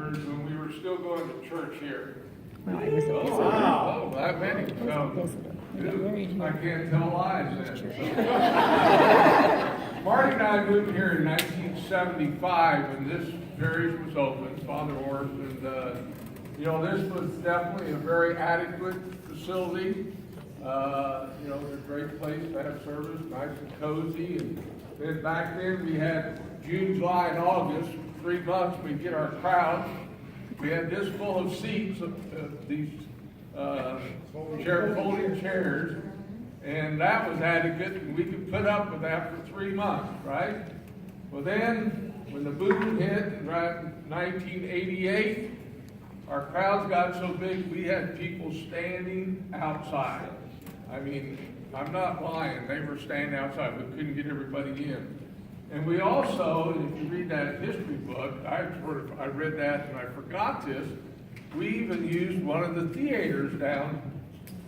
members when we were still going to church here. Well, I was a Oh, visitor. wow, that many. I was a So, visitor. I got married I here. can't tell lies then. Marty and I moved here in 1975 when this parish was open, Father Orth, and this was definitely a very adequate facility. It was a great place to have service, nice and cozy. And then back then we had June, July, and August, 3 months, we'd get our crowds. We had this full of seats, these folding chairs, and that was adequate, and we could put up with that for 3 months, right? Well then, when the boom hit in 1988, our crowds got so big we had people standing outside. I mean, I'm not lying, they were standing outside, we couldn't get everybody in. And we also, if you read that history book, I read that and I forgot this, we even used one of the theaters down.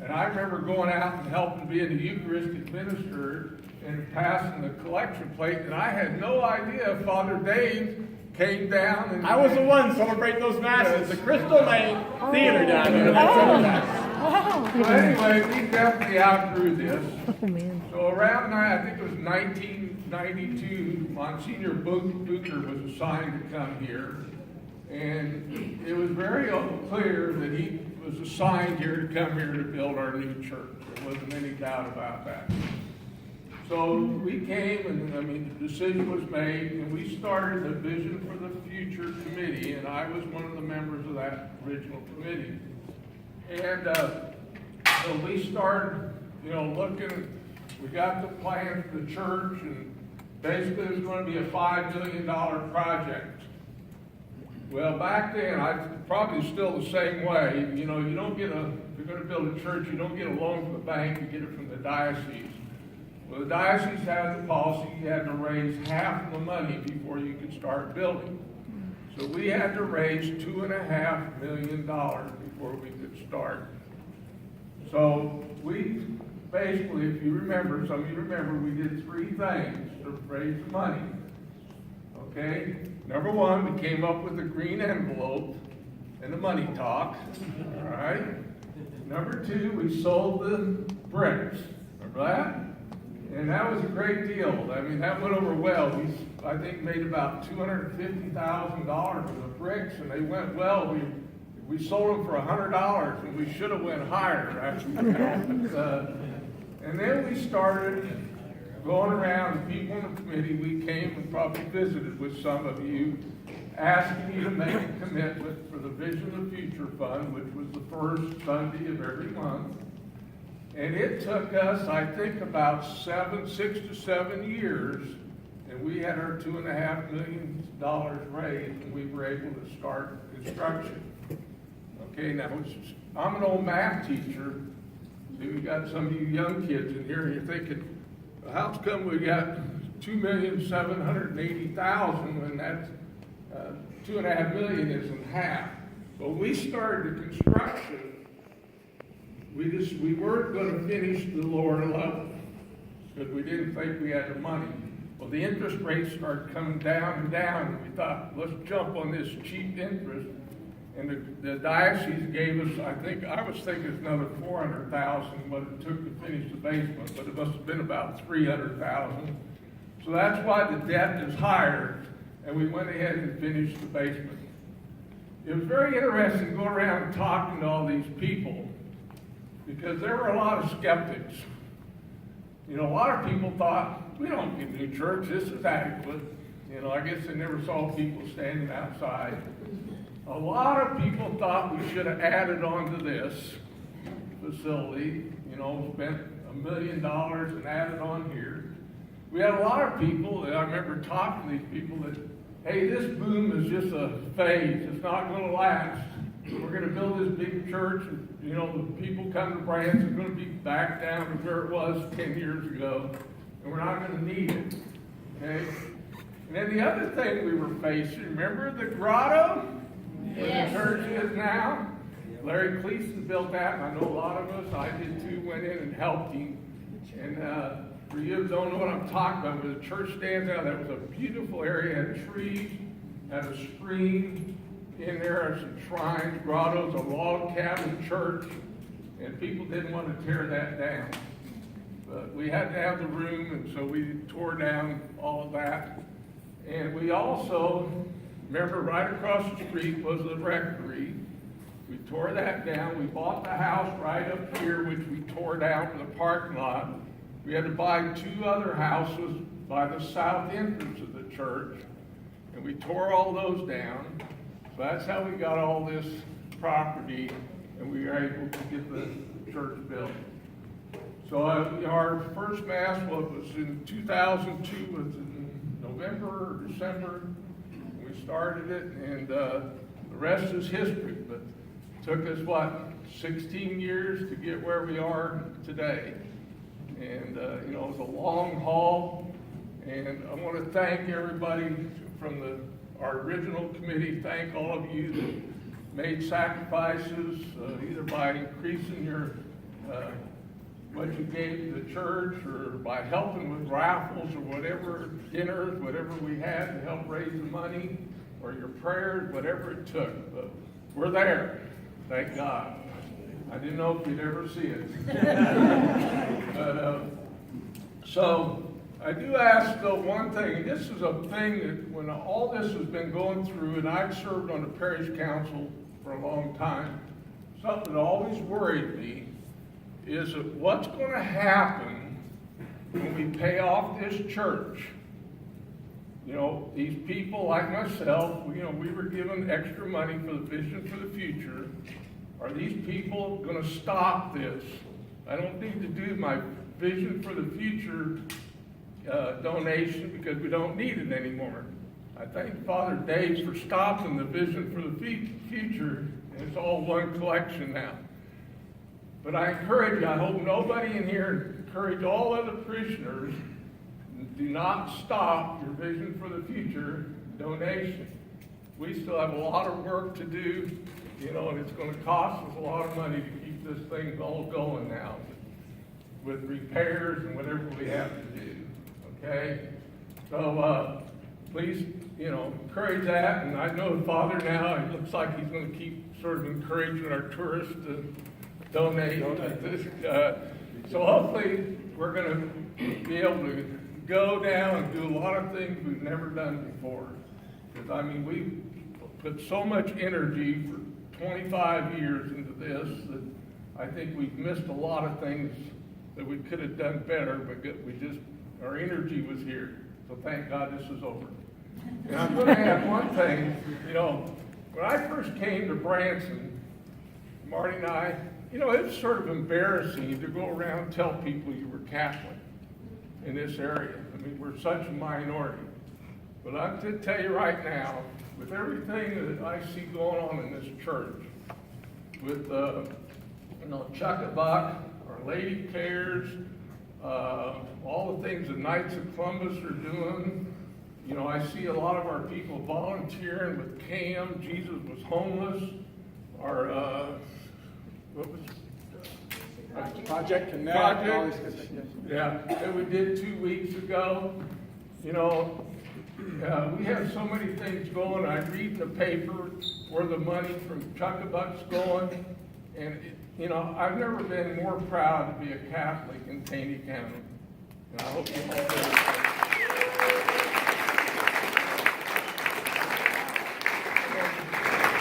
And I remember going out and helping being a Eucharistic minister and passing the collection plate, and I had no idea Father Dave came down and... I was the one celebrating those masses, the Crystal Lane Theater down here. That's Wow. So anyway, we definitely outgrew this. Oh, man. So around, I think it was 1992, Monsignor Booker was assigned to come here. And it was very clear that he was assigned here to come here to build our new church. There wasn't any doubt about that. So we came, and the decision was made, and we started the Vision for the Future Committee, and I was one of the members of that original committee. And so we started, looking, we got the plan for the church, and basically it was going to be a $5 million project. Well, back then, I probably still the same way. You don't get if you're going to build a church, you don't get a loan from the bank, you get it from the diocese. Well, the diocese had the policy you had to raise half of the money before you could start building. So we had to raise $2.5 million before we could start. So we basically, if you remember, some of you remember, we did 3 things to raise money. Okay? Number 1, we came up with a green envelope and a money talk. All right? Number 2, we sold the bricks. Remember that? And that was a great deal. That went over well. We, I think, made about $250,000 for the bricks, and they went well. We sold them for $100, and we should have went higher, actually. And then we started going around, the people in the committee, we came and probably visited with some of you, asking you to make a commitment for the Vision of the Future Fund, which was the first Sunday of every month. And it took us, I think, about 6 to 7 years, and we had our $2.5 million raised, and we were able to start construction. Okay, now, I'm an old math teacher. See, we got some of you young kids in here, and you're thinking, how's come we got $2,780,000 when that $2.5 million is in half? Well, we started the construction. We weren't going to finish the lower level because we didn't think we had the money. Well, the interest rates started coming down and down, and we thought, let's jump on this cheap interest. And the diocese gave us, I was thinking it's another $400,000 what it took to finish the basement, but it must have been about $300,000. So that's why the debt is higher, and we went ahead and finished the basement. It was very interesting to go around talking to all these people, because there were a lot of skeptics. A lot of people thought, we don't need a new church, this is adequate. I guess they never saw people standing outside. A lot of people thought we should have added on to this facility, spent $1 million and added on here. We had a lot of people, and I remember talking to these people that, hey, this boom is just a phase, it's not going to last. We're going to build this big church, and the people come to Branson are going to be back down to where it was 10 years ago, and we're not going to need it. Okay? And then the other thing we were facing, remember the grotto? Yes. Where the church is now? Larry Cleason built that, and I know a lot of us, I did too, went in and helped him. And for you who don't know what I'm talking about, where the church stands out, that was a beautiful area, had trees, had a stream, in there are some shrines, grottos, a log cabin church, and people didn't want to tear that down. But we had to have the room, and so we tore down all of that. And we also, remember, right across the street was the rectory. We tore that down. We bought the house right up here, which we tore down for the parking lot. We had to buy 2 other houses by the south entrance of the church, and we tore all those down. So that's how we got all this property, and we were able to get the church built. So our first mass was in 2002, was in November or December. We started it, and the rest is history. But it took us, 16 years to get where we are today. And, it was a long haul. And I want to thank everybody from our original committee. Thank all of you that made sacrifices, either by increasing your what you gave to the church, or by helping with raffles or whatever, dinners, whatever we had to help raise the money, or your prayers, whatever it took. But we're there, thank God. I didn't know if you'd ever see it. But, so I do ask though one thing, and this is a thing that when all this has been going through, and I've served on the parish council for a long time, something that always worried me is that what's going to happen when we pay off this church. These people like myself, we were given extra money for the Vision for the Future. Are these people going to stop this? I don't need to do my Vision for the Future donation because we don't need it anymore. I thank Father Dave for stopping the Vision for the Future, and it's all one collection now. But I encourage you, I hope nobody in here, encourage all other parishioners, do not stop your Vision for the Future donation. We still have a lot of work to do, and it's going to cost us a lot of money to keep this thing all going now with repairs and whatever we have to do, okay? So please, encourage that. And I know the Father now, it looks like he's going to keep sort of encouraging our tourists to donate. So hopefully we're going to be able to go down and do a lot of things we've never done before. Because we put so much energy for 25 years into this that I think we've missed a lot of things that we could have done better, but our energy was here. So thank God this is over. And I'm going to add one thing. When I first came to Branson, Marty and I, it's sort of embarrassing to go around and tell people you were Catholic in this area. We're such a minority. But I have to tell you right now, with everything that I see going on in this church, with Chuckabuck, Our Lady Cares, all the things the Knights of Columbus are doing. I see a lot of our people volunteering with CAM. Jesus was homeless. Our Project Connect. That we did 2 weeks ago. We have so many things going. I read in the paper where the money from Chuckabuck's going, and I've never been more proud to be a Catholic in Taney County. And I hope you all do.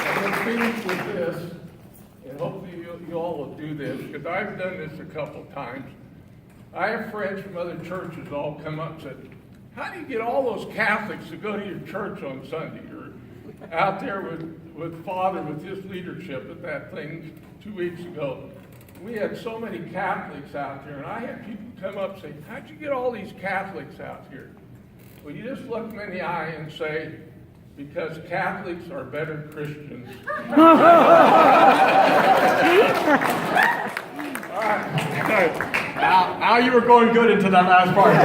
I'm going to finish with this, and hopefully you all will do this, because I've done this a couple times. I have friends from other churches all come up and said, how do you get all those Catholics to go to your church on Sunday? Or out there with Father, with his leadership at that thing 2 weeks ago. We had so many Catholics out there, and I had people come up and say, how'd you get all these Catholics out here? Well, you just look them in the eye and say, because Catholics are better Christians. All right. Now you were going good into that last part.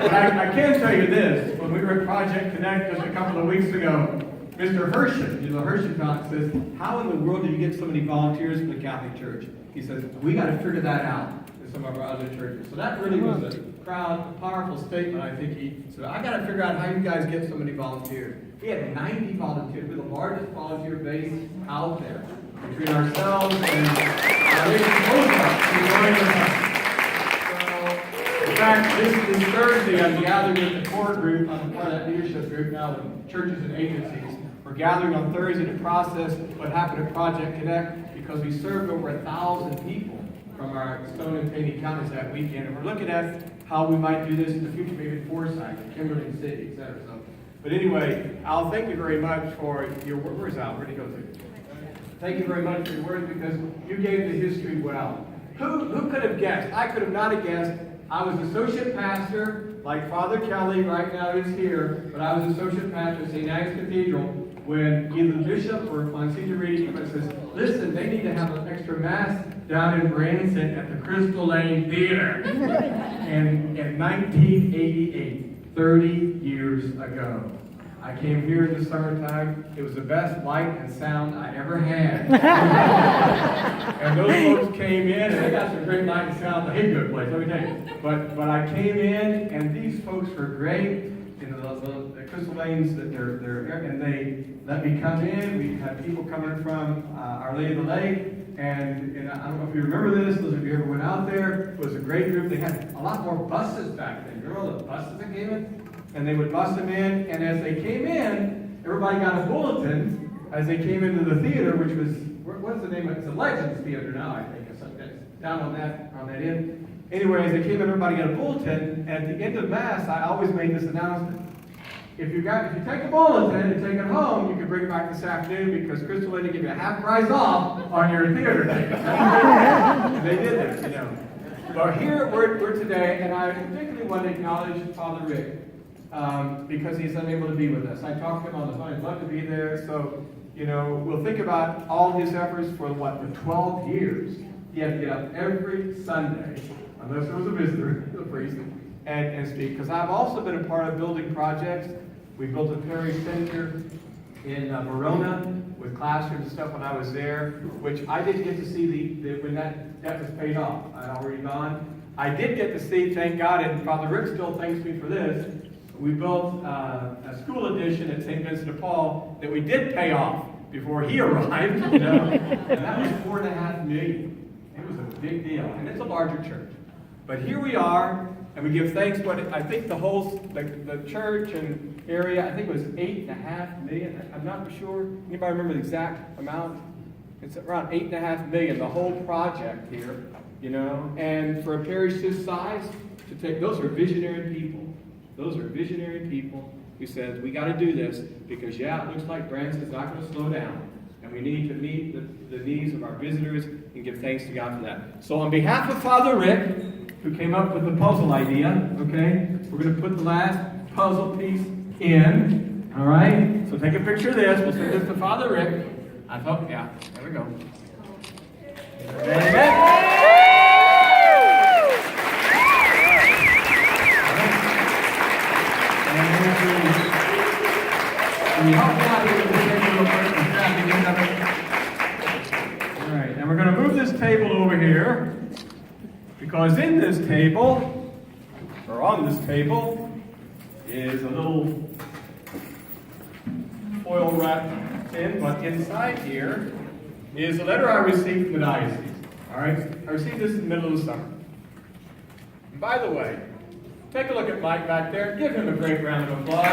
But I can tell you this. When we were at Project Connect just a couple of weeks ago, Mr. Hershon, the Hershon Fountain says, how in the world do you get so many volunteers from the Catholic Church? He says, we got to figure that out in some of our other churches. So that really was a powerful statement. I think he said, I got to figure out how you guys get so many volunteers. We had 90 volunteers. We're the largest volunteer base out there. Between ourselves and our lady Mozart, who joined us. So, in fact, this Thursday, I'm gathering with the core group. I'm part of that leadership group now, the churches and agencies. We're gathering on Thursday to process what happened at Project Connect because we served over 1,000 people from our Stone and Taney counties that weekend. And we're looking at how we might do this in the future, maybe in Forsyth, Kimberly City, et cetera. So, but anyway, Al, thank you very much for your words. Where's Al? Where'd he go to? Thank you very much for your words because you gave the history well. Who could have guessed? I could have not have guessed. I was associate pastor, like Father Kelly right now is here, but I was associate pastor at St. Agnes Cathedral when either the bishop or Monsignor Reedy says, listen, they need to have an extra mass down in Branson at the Crystal Lane Theater. And in 1988, 30 years ago, I came here in the summertime. It was the best light and sound I ever had. And those folks came in, and they got some great light and sound. It's a good place, let me tell you. But I came in, and these folks were great. You know, the Crystal Lanes, and they let me come in. We had people coming from Our Lady of the Lake. And I don't know if you remember this, those of you who ever went out there. It was a great group. They had a lot more buses back then. You remember all the buses that came in? And they would bus them in, and as they came in, everybody got a bulletin as they came into the theater, which was, what's the name of it? It's a Legends Theater now, I think, or something. Down on that end. Anyway, as they came in, everybody got a bulletin, and at the end of Mass, I always made this announcement. If you take a bulletin and take it home, you can bring it back this afternoon because Crystal Lady give you a half price off on your theater ticket. They did this, you know. But here we're today, and I particularly want to acknowledge Father Rick. Because he's unable to be with us. I talked to him on the phone. He'd love to be there. So, you know, we'll think about all his efforts for the 12 years. He had to get up every Sunday, unless there was a visitor, the priest, and speak. Because I've also been a part of building projects. We built a parish center in Verona with classrooms and stuff when I was there, which I didn't get to see when that debt was paid off. I'd already gone. I did get to see, thank God, and Father Rick still thanks me for this. We built a school addition at St. Vincent de Paul that we did pay off before he arrived, you know, and that was $4.5 million. It was a big deal, and it's a larger church. But here we are, and we give thanks. But I think the church and area, I think it was $8.5 million. I'm not sure. Anybody remember the exact amount? It's around $8.5 million. The whole project here, you know, and for a parish this size, to take those are visionary people. Those are visionary people who says, we got to do this because, yeah, it looks like Branson's not going to slow down. And we need to meet the needs of our visitors and give thanks to God for that. So on behalf of Father Rick, who came up with the puzzle idea, okay, we're going to put the last puzzle piece in. All right? So take a picture of this. We'll send this to Father Rick. I thought, yeah, there we go. Amen. Alright, and we're going to move this table over here because in this table, or on this table, is a little foil wrap tin, but inside here is a letter I received from the diocese. Alright, I received this in the middle of the summer. And by the way, take a look at Mike back there. Give him a great round of applause.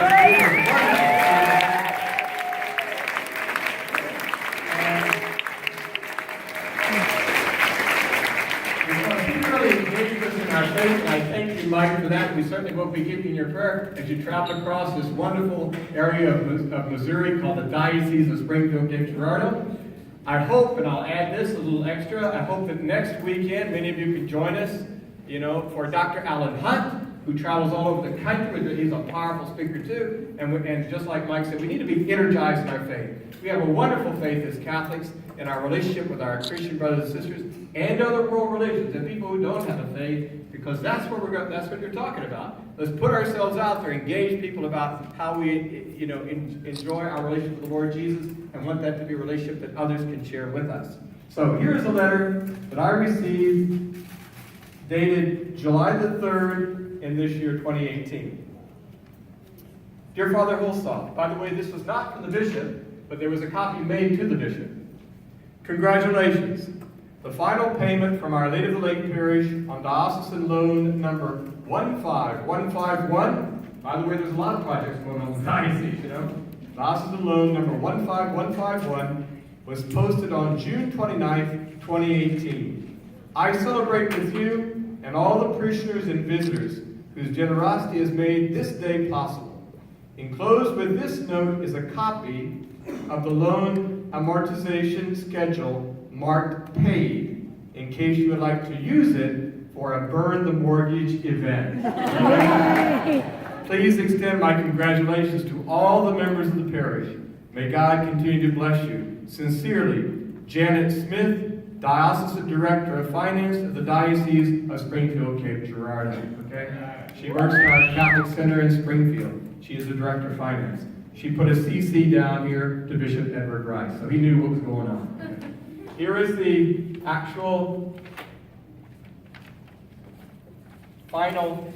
And I thank you, Mike, for that. We certainly will be keeping your prayer as you travel across this wonderful area of Missouri called the Diocese of Springfield, Cape Girardeau. I hope, and I'll add this a little extra, I hope that next weekend many of you can join us, you know, for Dr. Alan Hunt, who travels all over the country. He's a powerful speaker too. And just like Mike said, we need to be energized in our faith. We have a wonderful faith as Catholics in our relationship with our Christian brothers and sisters and other world religions and people who don't have a faith, because that's where we're going. That's what you're talking about. Let's put ourselves out there, engage people about how we, you know, enjoy our relationship with the Lord Jesus, and want that to be a relationship that others can share with us. So here's a letter that I received, dated July the 3rd in this year, 2018. Dear Father Holstock, by the way, this was not from the bishop, but there was a copy made to the bishop. Congratulations. The final payment from Our Lady of the Lake Parish on diocesan loan number 15151. By the way, there's a lot of projects going on in the diocese, you know. Diocesan loan number 15151 was posted on June 29th, 2018. I celebrate with you and all the parishioners and visitors whose generosity has made this day possible. Enclosed with this note is a copy of the loan amortization schedule marked paid, in case you would like to use it for a burn the mortgage event. Please extend my congratulations to all the members of the parish. May God continue to bless you. Sincerely, Janet Smith, Diocesan Director of Finance of the Diocese of Springfield, Cape Girardeau. Okay? She works in our Catholic Center in Springfield. She is the Director of Finance. She put a CC down here to Bishop Edward Rice, so he knew what was going on. Here is the actual final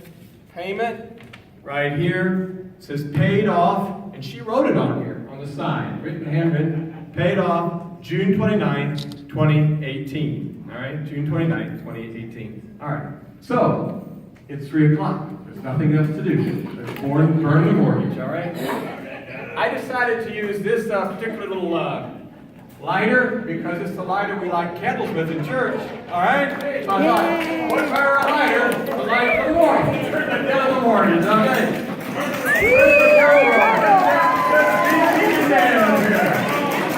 payment right here. It says paid off, and she wrote it on here on the side, written, handwritten, paid off June 29th, 2018. All right, June 29th, 2018. All right, so it's 3 o'clock. There's nothing else to do. Let's burn the mortgage, all right? I decided to use this particular little lighter because it's the lighter we light candles with in church, all right? So I thought, what better a lighter to light the mortgage? Turn it down the mortgage, okay? Where's the camera?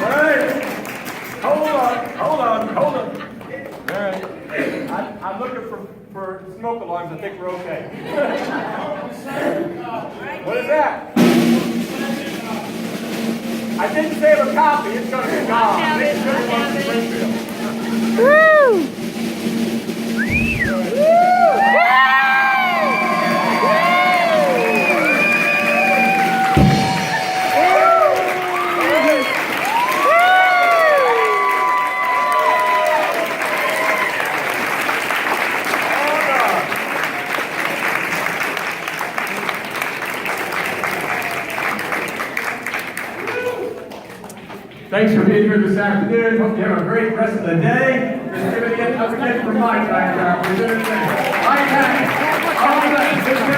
All right. Hold on. All right. I'm looking for smoke alarms. I think we're okay. What is that? I didn't save a copy. It's going to be gone. This is going to be Springfield. Woo! Thanks for being here this afternoon. Hope you have a great rest of the day. Just give it up again for Mike back there. Mike, all the best.